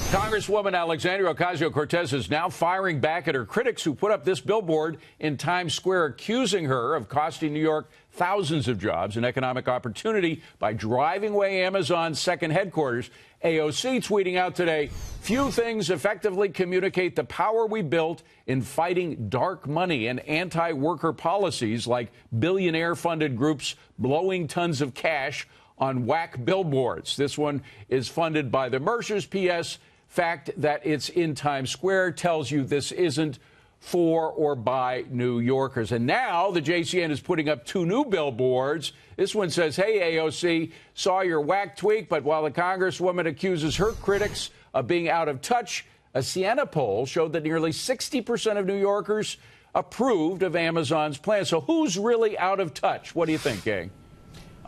Congresswoman Alexandria Ocasio-Cortez is now firing back at her critics who put up this billboard in Times Square accusing her of costing New York thousands of jobs and economic opportunity by driving away Amazon's second headquarters. AOC tweeting out today, few things effectively communicate the power we built in fighting dark money and anti-worker policies like billionaire-funded groups blowing tons of cash on wack billboards. This one is funded by the Mercer's. P.S. Fact that it's in Times Square tells you this isn't for or by New Yorkers. And now the JCN is putting up two new billboards. This one says, hey, AOC, saw your whack tweak, but while the Congresswoman accuses her critics of being out of touch, a Siena poll showed that nearly 60% of New Yorkers approved of Amazon's plan. So who's really out of touch? What do you think, gang?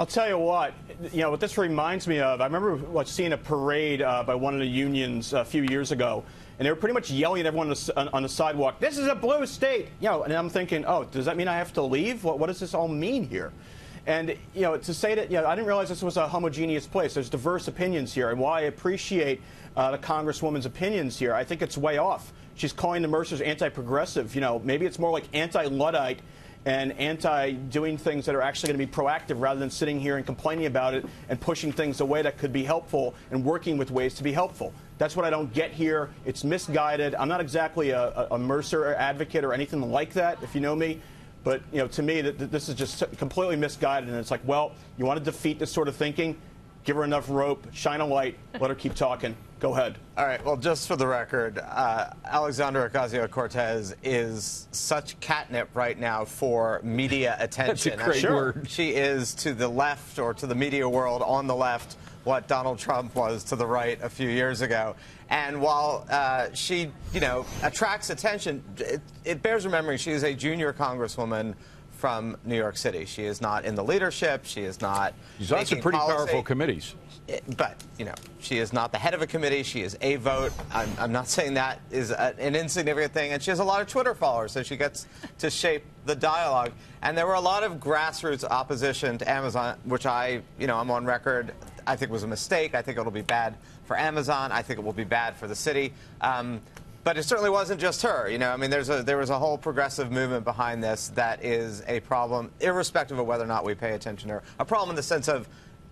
I'll tell you what this reminds me of, I remember seeing a parade by one of the unions a few years ago, and they were pretty much yelling at everyone on the sidewalk, this is a blue state, and I'm thinking, oh, does that mean I have to leave? What does this all mean here? And, to say that, I didn't realize this was a homogeneous place. There's diverse opinions here, and while I appreciate the Congresswoman's opinions here, I think it's way off. She's calling the Mercers anti-progressive. Maybe it's more like anti-Luddite and anti-doing things that are actually going to be proactive rather than sitting here and complaining about it and pushing things away that could be helpful and working with ways to be helpful. That's what I don't get here. It's misguided. I'm not exactly a Mercer advocate or anything like that, if you know me. But, to me, this is just completely misguided. And it's like, well, you want to defeat this sort of thinking? Give her enough rope, shine a light, let her keep talking. Go ahead. All right. Well, just for the record, Alexandria Ocasio-Cortez is such catnip right now for media attention. That's a great word. She is to the left, or to the media world on the left, what Donald Trump was to the right a few years ago. And while she, attracts attention, it bears remembering she is a junior congresswoman from New York City. She is not in the leadership. She is not. She's on some pretty powerful committees. But, she is not the head of a committee. She is a vote. I'm not saying that is an insignificant thing. And she has a lot of Twitter followers, so she gets to shape the dialogue. And there were a lot of grassroots opposition to Amazon, which I'm on record, I think was a mistake. I think it'll be bad for Amazon. I think it will be bad for the city. But it certainly wasn't just her. There was a whole progressive movement behind this that is a problem, irrespective of whether or not we pay attention to her. A problem in the sense of,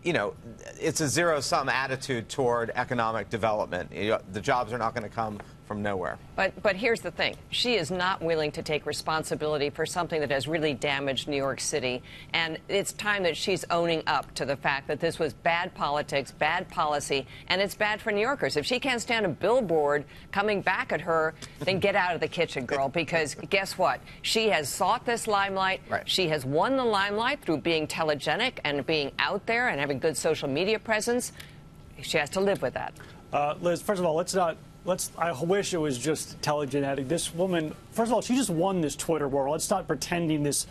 it's a zero-sum attitude toward economic development. The jobs are not going to come from nowhere. But here's the thing. She is not willing to take responsibility for something that has really damaged New York City. And it's time that she's owning up to the fact that this was bad politics, bad policy, and it's bad for New Yorkers. If she can't stand a billboard coming back at her, then get out of the kitchen, girl, because guess what? She has sought this limelight. Right. She has won the limelight through being telegenic and being out there and having good social media presence. She has to live with that. Liz, first of all, I wish it was just telegenetic. This woman, first of all, she just won this Twitter war. Let's not pretending this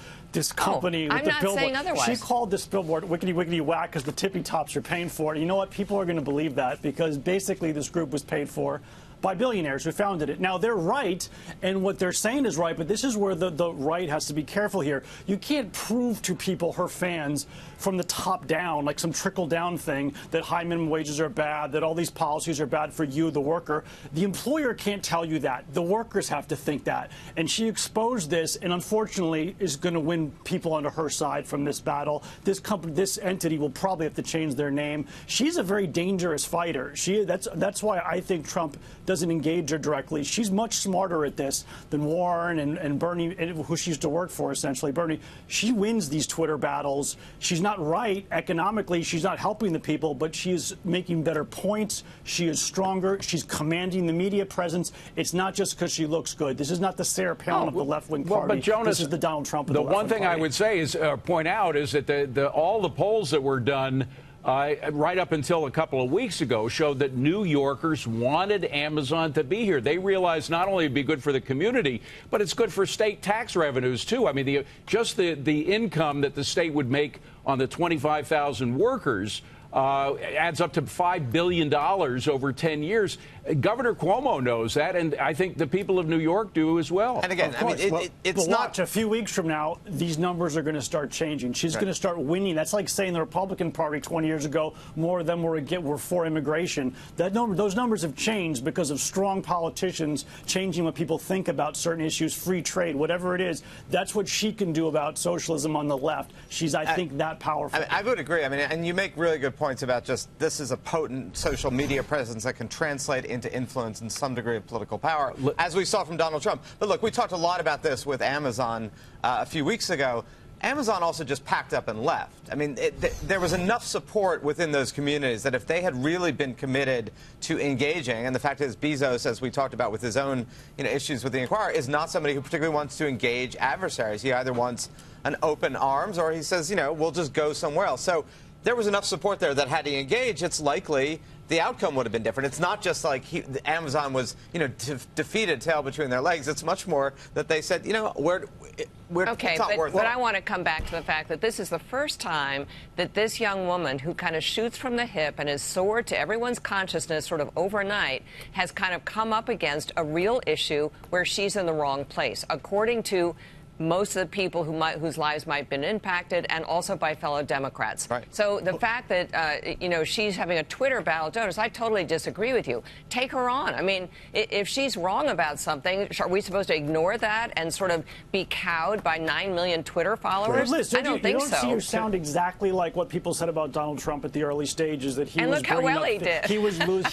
company with I'm the not billboard. saying otherwise. She called this billboard wickety wickety whack because the tippy tops are paying for it. You know what? People are going to believe that because basically this group was paid for by billionaires who founded it. Now, they're right, and what they're saying is right, but this is where the right has to be careful here. You can't prove to people, her fans, from the top down, like some trickle-down thing, that high minimum wages are bad, that all these policies are bad for you, the worker. The employer can't tell you that. The workers have to think that. And she exposed this, and unfortunately is going to win people onto her side from this battle. This company, this entity will probably have to change their name. She's a very dangerous fighter. That's why I think Trump doesn't engage her directly. She's much smarter at this than Warren and Bernie, who she used to work for, essentially. Bernie, she wins these Twitter battles. She's not right economically. She's not helping the people, but she is making better points. She is stronger. She's commanding the media presence. It's not just because she looks good. This is not the Sarah Palin of the left-wing party. But Jonas, this is the Donald Trump of the left-wing one thing party. I would say is, point out, is that all the polls that were done right up until a couple of weeks ago showed that New Yorkers wanted Amazon to be here. They realized not only it'd be good for the community, but it's good for state tax revenues, too. I mean, just the income that the state would make on the 25,000 workers adds up to $5 billion over 10 years. Governor Cuomo knows that, and I think the people of New York do as well. And again, I mean, it's not. Watch, a few weeks from now, these numbers are going to start changing. She's going to start winning. That's like saying the Republican Party 20 years ago, more of them were for immigration. Those numbers have changed because of strong politicians changing what people think about certain issues, free trade, whatever it is. That's what she can do about socialism on the left. She's, I think, that powerful. I would agree. I mean, and you make really good points about just this is a potent social media presence that can translate into influence and some degree of political power, as we saw from Donald Trump. But look, we talked a lot about this with Amazon a few weeks ago. Amazon also just packed up and left. I mean, there was enough support within those communities that if they had really been committed to engaging, and the fact is Bezos, as we talked about with his own issues with the Inquirer, is not somebody who particularly wants to engage adversaries. He either wants an open arms or he says, we'll just go somewhere else. So there was enough support there that had he engaged, it's likely the outcome would have been different. It's not just like Amazon was, defeated, tail between their legs. It's much more that they said, we're okay, it's not worth it. But I want to come back to the fact that this is the first time that this young woman who kind of shoots from the hip and has soared to everyone's consciousness sort of overnight has kind of come up against a real issue where she's in the wrong place, according to most of the people whose lives might have been impacted, and also by fellow Democrats. Right. So the fact that, she's having a Twitter battle, donors, I totally disagree with you. Take her on. I mean, if she's wrong about something, are we supposed to ignore that and sort of be cowed by 9 million Twitter followers? Liz, I don't think so. You don't see her sound exactly like what people said about Donald Trump at the early stages, that he and was look how well he did. He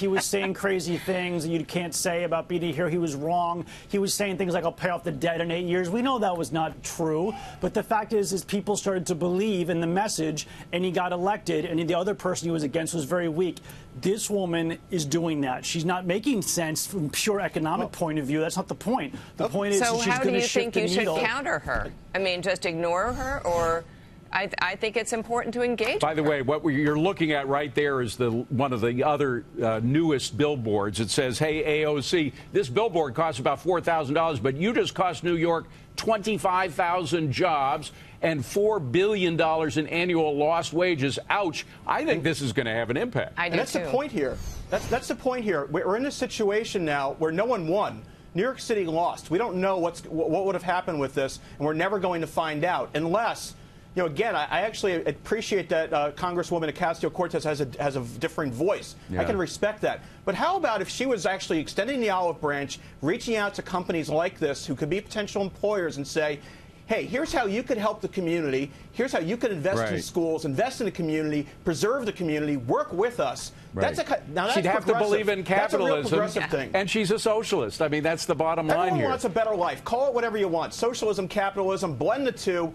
was saying crazy things that you can't say about being here. He was wrong. He was saying things like, I'll pay off the debt in 8 years. We know that was not true, but the fact is people started to believe in the message, and he got elected, and the other person he was against was very weak. This woman is doing that. She's not making sense from pure economic point of view. That's not the point. The point is so she's going to shift the needle. So how do you think you should counter her? I mean, just ignore her, or... I think it's important to engage. By the way, what you're looking at right there is one of the other newest billboards. It says, hey, AOC, this billboard costs about $4,000, but you just cost New York 25,000 jobs and $4 billion in annual lost wages. Ouch. I think this is going to have an impact. I do, and that's too. the point here. That's the point here. We're in a situation now where no one won. New York City lost. We don't know what would have happened with this, and we're never going to find out unless... again, I actually appreciate that Congresswoman Ocasio-Cortez has a different voice. Yeah. I can respect that. But how about if she was actually extending the olive branch, reaching out to companies like this who could be potential employers and say, hey, here's how you could help the community. Here's how you could invest in schools, invest in the community, preserve the community, work with us. Right. That's She'd have to believe in capitalism, that's a real progressive thing. And she's a socialist. I mean, that's the bottom line here. Everyone wants a better life. Call it whatever you want. Socialism, capitalism, blend the two.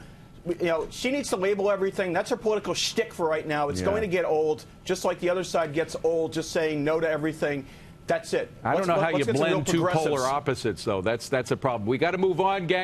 She needs to label everything. That's her political shtick for right now. It's going to get old, just like the other side gets old, just saying no to everything. That's it. I don't know how you blend two polar opposites, though. That's a problem. We got to move on, gang.